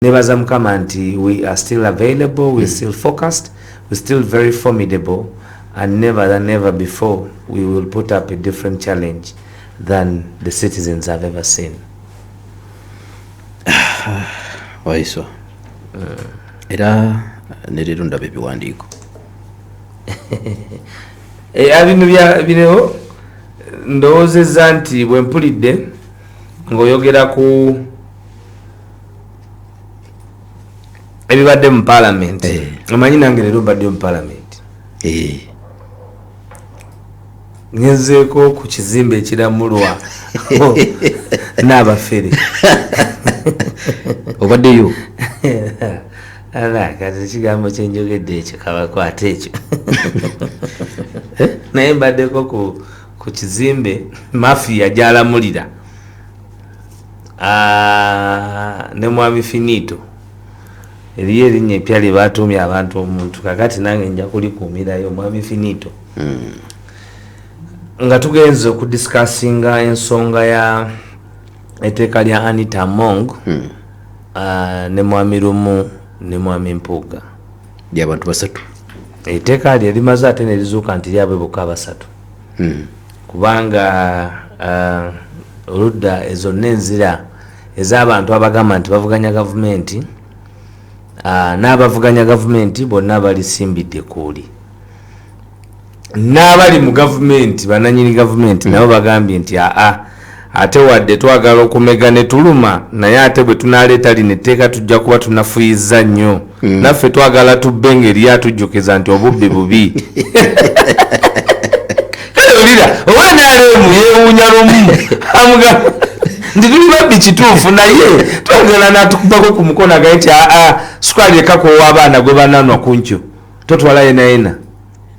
nebaza mukama nti we are still available, we're still focused, we're still very formidable, and never than ever before we will put up a different challenge than the citizens have ever seen. Waiswa. Era nerero ndabe biwandiiko. Abintu bino ndowozezza nti bwe mpulidde ng'oyogera ku ebibadde mu parliament. Omanyi nange leero mbadde mu parliament. Ngezeeko ku kizimbe ekiramulwa n'abafere. Obaddeyo? Kati ekigambo kyenjogedde ekyo kabakwata ekyo. Naye mbaddeko ku kizimbe mafiya gy'alamulira ne mwami Finito. Eriyo erinnya epya lye baatumye abantu omuntu, kakati nange nja kulikuumirayo mwami Finito. Nga tugenze okudiscussinga ensonga ya etteeka lya Anita Among ne mwami Lumu ne mwami Mpuuga ly'abantu basatu. Etteeka lye limaze ate ne lizuuka nti lyabwe bokka basatu. Kubanga oludda ezo n'enzira ez'abantu abagamba nti bavuganya gavumenti n'abavuganya gavumenti bonna balisimbidde kuuli. N'abali mu gavumenti bananyini gavumenti nabo bagambye nti ate wadde twagala okumega ne tuluma naye ate bwe tunaleeta lino etteeka tujja kuba tunafuyiza nnyo. Naffe twagala tubbe ngeri atujjukiza nti obubbi bubi. Wulira owanaalemu yeewuunya lumu amugamba nti tuli babbi kituufu naye twagala n'atukubako ku mukono agaye nti sukaali ekako ow'abaana gwe bananwa ku nkyo totwala yenayena.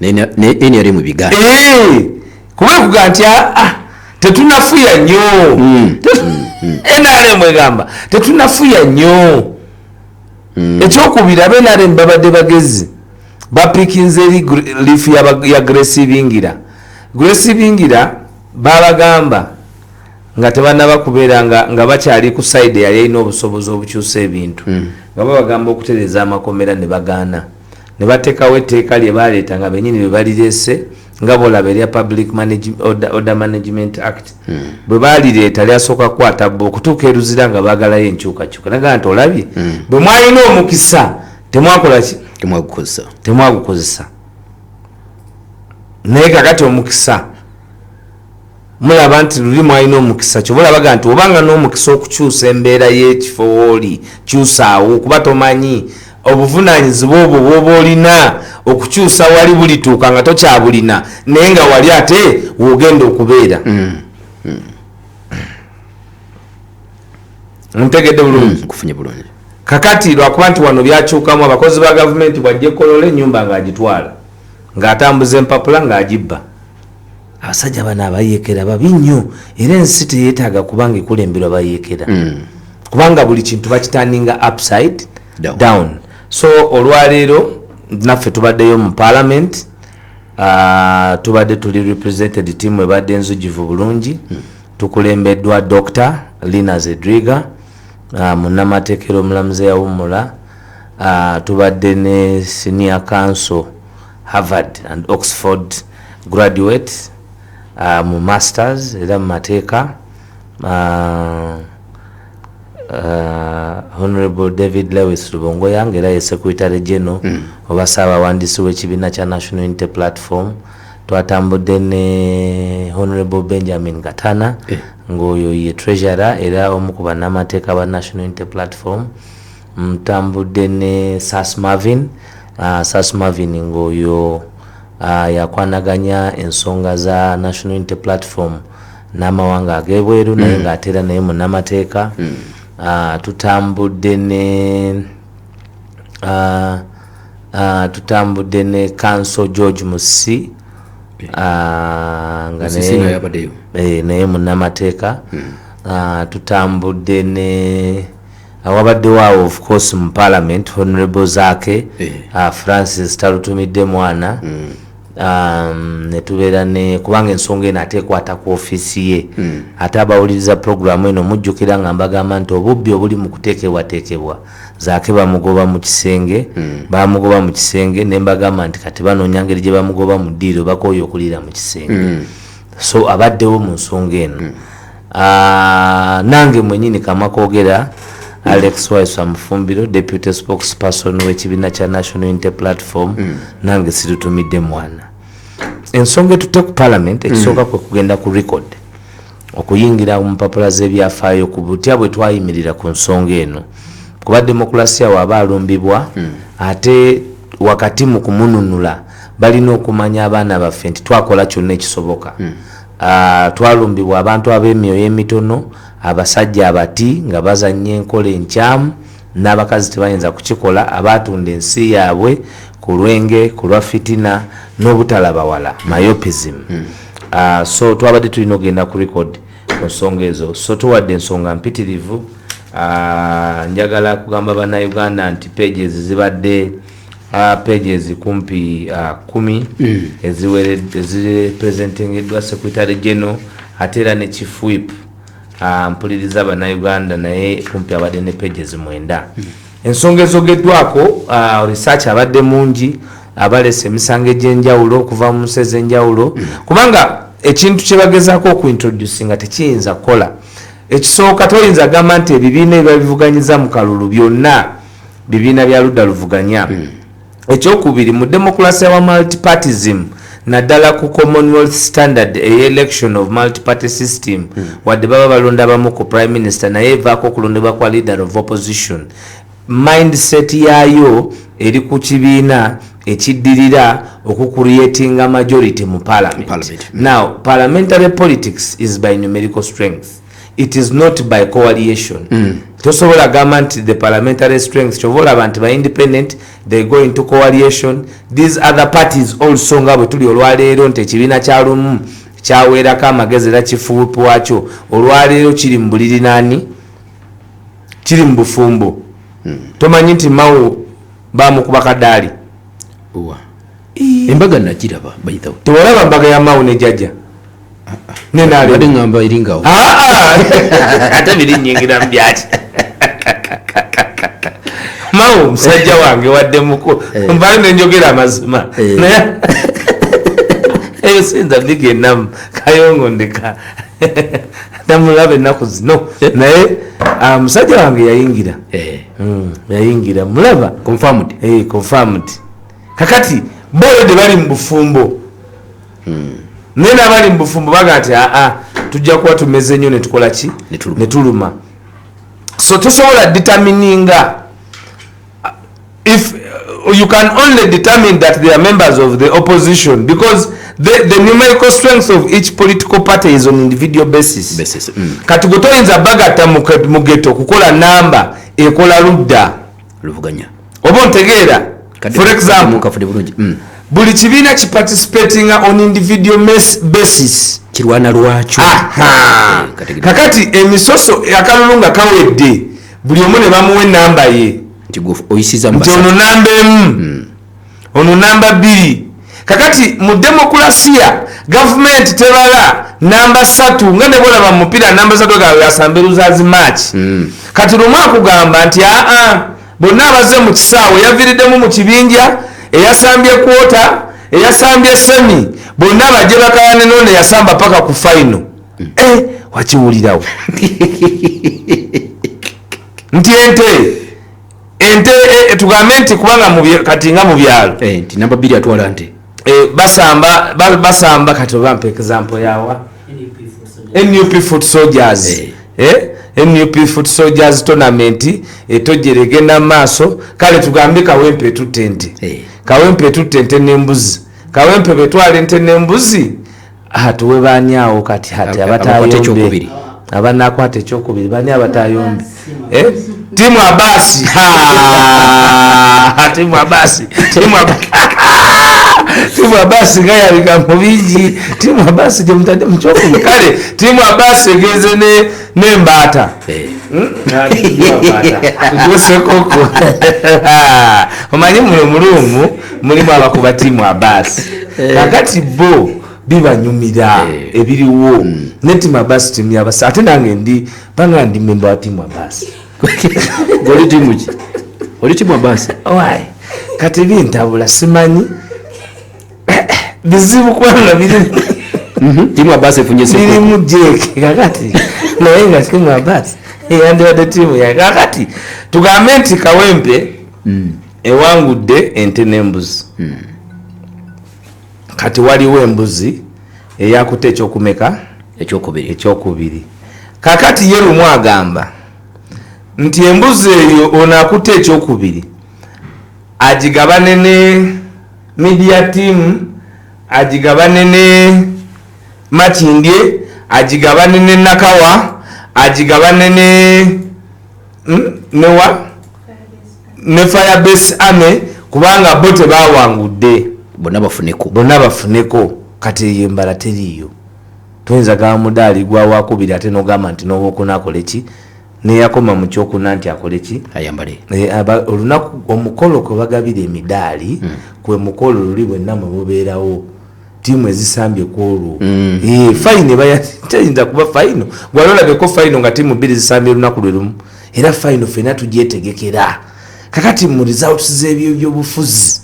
Eni yali mu bigaali. Kuba kuga nti tetunafuya nnyo. NRM egamba tetunafuya nnyo. Ekyokubiri NRM babadde bagezi bapikinze liifu ya Grace Bingira. Grace Bingira babagamba nga tebanaba kubeera nga bakyali ku side yali alina obusobozi obukyusa ebintu. Nga babagamba okutereeza amakomera ne bagaana. Ne bateekawo etteeka lye baleeta nga bennyini bwe balireese nga bolaba erya Public Order Management Act. Bwe balireeta lyasooka kukwata bbo okutuuka eruzira nga baagalayo enkyukakyuka. Nagaa nti olabye bwe mwalina omukisa temwakola ki? Temwagukozesa. Naye kakati omukisa mulaba nti luli mwalina omukisa kyo bulabaga nti obanga n'omukisa okukyusa embeera y'ekifo wooli kyusaawo kuba tomanyi obuvunaanyizibwa obwo bw'oba olina okukyusa wali bulituuka nga tokyabulina naye nga wali ate w'ogenda okubeera. Ntegedde bulungi? Kufunye bulungi. Kakati lwakuba nti wano byakyukamu abakozi ba gavumenti bwajja ekolola ennyumba ng'agitwala ng'atambuza empapula ng'agibba. Abasajja bano abayeekera babi nnyo era ensi teyeetaaga kubanga ekulemberwa bayeekera kubanga buli kintu bakitandinga upside down. So olwaleero naffe tubaddeyo mu parliament, tubadde tuli represented team ebadde enzugivu bulungi. Tukulembeddwa Dr. Lina Zedriga, munnamateekero omulamuzi eyawummula. Tubadde ne senior counsel Harvard and Oxford graduate mu masters era mu mateeka. Honorable David Lewis Lubongoya ngera ye Secretary General oba Ssaabawandiisi w'ekibiina kya National Unity Platform. Twatambudde ne Honorable Benjamin Gatana ng'oyo ye Treasurer era omu ku bannamateeka ba National Unity Platform. Mutambudde ne Sas Marvin ng'oyo yakwanaganya ensonga za National Unity Platform n'amawanga ag'ebweru naye ng'ateera naye munnamateeka. Tutambudde ne Council George Musi nga naye munnamateeka. Tutambudde ne awabadde waawo of course mu parliament Honorable Zake Francis talutumidde mwana netubeera ne kubanga ensonga eno ate ekwata ku ofiisi ye ate abawuliriza puroguramu eno mujjukira nga mbagamba nti obubbi obuli mu kuteekebwateekebwa zaake bamugoba mu kisenge bamugoba mu kisenge ne mbagamba nti kati banoonya ngeri gye bamugoba mu ddiiro bakooye okuliira mu kisenge so abaddewo mu nsonga eno nange mwenyini kamwa koogera Alex Waiswa Mufumbiro, Deputy Spokesperson w'ekibiina kya National Unity Platform, nange sirutumidde mwana. Ensonga etutte ku Parliament ekisooka kwe kugenda ku record okuyingira mu mpapula z'ebyafaayo ku butya bwe twayimirira ku nsonga eno kuba demokrasiya waba alumbibwa ate wakati mu kumununula balina okumanya abaana baffe nti twakola kyonna ekisoboka. Twalumbibwa abantu ab'emyoyo emitono abasajja abati nga bazanya enkola enkyamu n'abakazi tebayinza kukikola abatunda ensi yaabwe ku lwenge ku lwa fitina n'obutalabawala myopism. So twabadde tulina okugenda ku record ku nsonga ezo so tuwadde ensonga mpitirivu. Njagala kugamba bannayuganda nti pages zibadde pages kumpi 10 ezirepresentingiddwa Secretary General ate era ne Chief Whip mpuliriza bannayuganda naye kumpi abadde ne pages 9. Ensonga ezogeddwako research abadde mungi abalese emisango egy'enjawulo okuva mu nsi ez'enjawulo kubanga ekintu kye bagezaako okuintroduce nga tekiyinza kukola. Ekisooka toyinza gamba nti ebibiina ebivuganyiza mu kalulu byonna bibiina bya ludda luvuganya. Ekyokubiri mu demokrasiya wa multipartyism naddala ku Commonwealth standard election of multiparty system wadde baba balonda bamu ku prime minister naye evaako okulondebwa kwa leader of opposition mindset yaayo eri ku kibiina ekiddirira okucreatinga majority mu parliament. Now parliamentary politics is by numerical strength, it is not by coalition. Tosobola gamba nti the parliamentary strength chovola abantu ba independent they go into coalition. These other parties also nga bwe tuli olwaleero nti ekibiina kyalumu kyaweerako amagezi era kifuupu wakyo olwaleero kiri mu buliri nani kiri mu bufumbo. Tomanyi nti mawo bamukuba kadaali embaga nakiraba bayitawo tewalaba mbaga ya mawo ne jjajja nenale ngamba iringawo ate biri nyingira mu byaki mawo musajja wange wadde muko mbali nenjogera amazima eyo sinza bigendamu kayongo ndeka namulaba ennaku zino naye musajja wange yayingira yayingira mulaba confirmed kakati boyode bali mu bufumbo nene abali mu bufumbo baga nti tujja kuba tumeze nnyo netukola ki netuluma. So tosobola determininga if you can only determine that they are members of the opposition because the numerical strength of each political party is on individual basis. Kati gotoyinza bagata mu ghetto kukola namba ekola ludda luvuganya oba ntegeera. For example buli kibiina kiparticipating on individual basis kirwana lwakyo. Kakati emisoso akalulu nga kawedde buli omu ne bamuwa enamba ye nti oyisiza ono namba emu ono namba 2. Kakati mu demokrasiya government tebala namba 3 nga ne bolaba mu mupiira namba 3 ga yasamberuzazi match. Kati lumu akugamba nti bonna abaze mu kisaawe yaviiriddemu mu kibinja eyasambye kwota eyasambye semi bonna bajje bakayane none yasamba paka ku final. Wakiwulirawo nti ente tugambe nti kubanga kati nga mu byalo nti namba 2 atwala nte basamba kati obampa example yawa NUP foot soldiers NUP foot soldiers tournament etojjere egenda maaso kale tugambe kawempe tutente kawempe tutente n'embuzi kawempe betwale ente n'embuzi tuwe banyawo kati hati abatayombe abanakwata ekyokubiri bani abatayombe timu abasi timu abasi nga yalika mu bingi timu abasi gye mutadde mu kyokubiri kale timu abasi egenze n'embaata omanyi muno mulumu mulimu abakuba timu abasi kakati bo bibanyumira ebiriwo ne timu abasi timu yabasa ate nange ndi banga ndi member wa timu abasi goli timu ki oli timu abasi why kati bintabula simanyi bizibu kwanga biri timu abasi efunye seko biri mu jeke kakati naye nga timu abasi eyandibadde timu ya kakati tugambe nti Kawempe ewangudde ente n'embuzi kati waliwo embuzi eyakutte ekyokumeka ekyokubiri kakati ye lumu agamba nti embuzi eyo ono akutte ekyokubiri agigabane ne media team agigabane ne Makindye agigabane ne Nakawa agigabane ne Firebase Army kubanga bo tebawangudde bonna bafuneko kati yembala teriyo tuyinza gaba mudaali gwa wakubiri ate nogamba nti n'owokuna akole ki neyakoma mu kyokuna nti akole ki ayambale olunaku omukolo kwe bagabira emidaali kwe mukolo luli bwenna mwe bubeerawo tiimu ezisambye ku olwo fayino teyinza kuba fayino gwalolabeko fayino nga tiimu bbiri zisambye olunaku lwe lumu era fayino fena tugyetegekera kakati mu results z'ebyobufuzi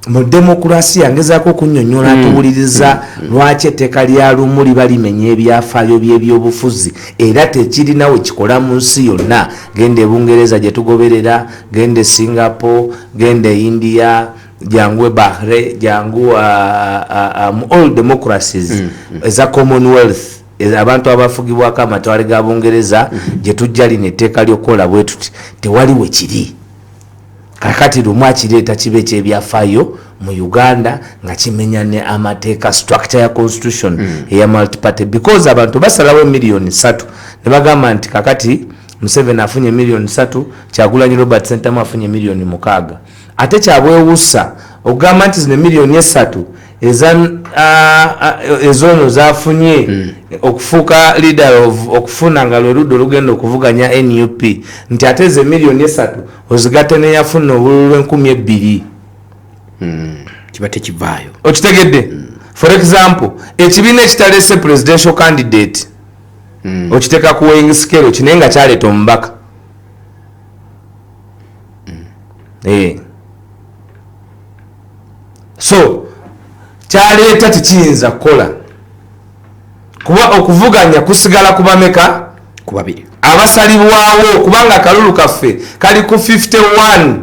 mu demokrasiya ngezaako okunnyonnyola atuwuliriza lwaki etteeka lya lumu liba limenya ebyafaayo by'ebyobufuzi era tekirinawe kikola mu nsi yonna genda e Bungereza gye tugoberera genda e Singapore genda e India jangu Bahrain jangu all democracies eza Commonwealth abantu abafugibwako amatwale ga Bungereza gye tujja lino etteeka ly'okukola bwe tuti tewali we kiri kakati lumu akireeta kibe ekyebyafaayo mu Uganda nga kimenya ne amateeka structure ya constitution eya multiparty because abantu basalawo miliyoni 3 ne bagamba nti kakati Museveni afunye miliyoni 3 Kyagulanyi Robert Sentamu afunye miliyoni 6 ate kyabwewusa ogamba nti zine miliyoni 3 ezono zafunye okufuuka leader of okufuna nga lwe ludda olugenda okuvuganya NUP nti ate ze miliyoni 3 ozigatte neyafuna obululu 2,000 kiba tekivaayo okitegedde for example ekibiina ekitaleese presidential candidate okiteeka ku weighing scale kinaye nga kyaleeta omubaka so kyaleeta tekiyinza kukola kuba okuvuganya kusigala kubameka ku babiri abasalibwawo kubanga akalulu kaffe kali ku 51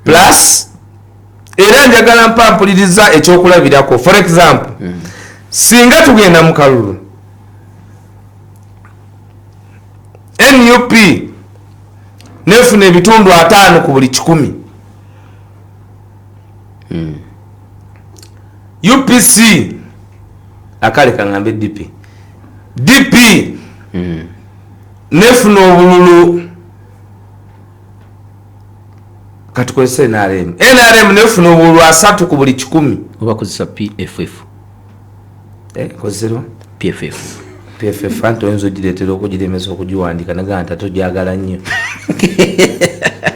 plus era njagala mpampuliriza ekyokulabirako for example singa tugenda mu kalulu NUP nefuna ebitundu 5 ku buli 100 UPC akale kangambe DP nefuna obululu katukozesa NRM nefuna obululu 3 ku buli 100 obakozesa PFF kozesero PFF anto enzo giretera okugiremesa okugiwandika naga nti tojagala nnyo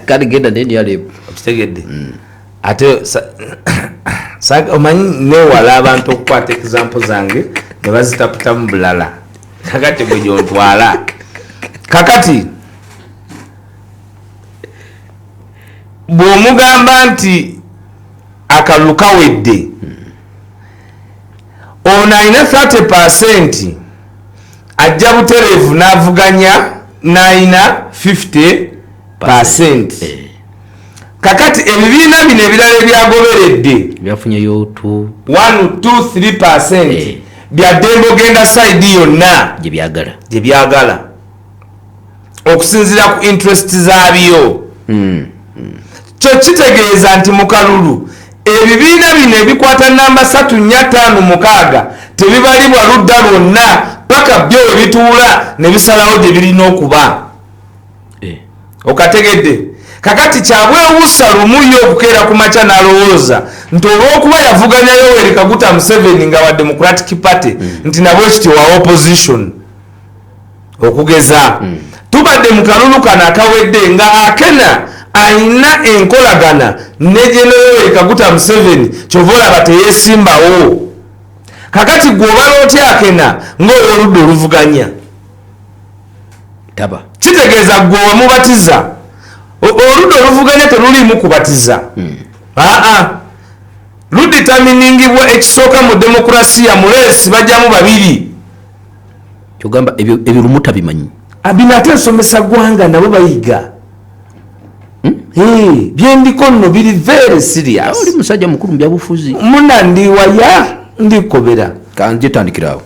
kali genda NRM okitegedde ate omanyi newala abantu okukwata example zange ne bazitaputa mu bulala kakati bwe gyontwala kakati bw'omugamba nti akalulu kawedde ono alina 30% ajja butereevu n'avuganya n'alina 50%. Kakati ebibiina bino ebirala ebyagoberedde byafunyeyo 1, 2, 3% byaddembe ogenda side yonna gye byagala okusinziira ku interest zaabyo. Kyo kitegeeza nti mu kalulu ebibiina bino ebikwata namba 3, 4, 5, 6 tebibalibwa ludda lwonna paka byo ebituula ne bisalawo gye birina okuba. Okategedde kakati kyabwewusa lumuyo okukeera ku maca n'alowooza nti olw'okuba yavuganya Yoweri Kaguta Museveni nga wa Democratic Party nti nabwe kityo wa opposition okugeza tubadde mu kalulu kano akawedde nga akena ayina enkolagana ne General Kaguta Museveni kyova olaba teyeesimbawo. Kakati gwe obala otya akena ng'oludda oluvuganya taba kitegeeza gwe wamubatiza oludda oluvuganya terulimu kubatiza. Luditaminingibwa ekisooka mu demokrasiya muleesi bajjamu babiri. kyogamba ebyo lumuta bimanyi bino ate nsomesa gwanga nabo bayiga. Byendiko nno biri very serious. oli musajja mukulu mu byabufuzi. Muna ndiwaya ndikobera kanjye tandikirawo.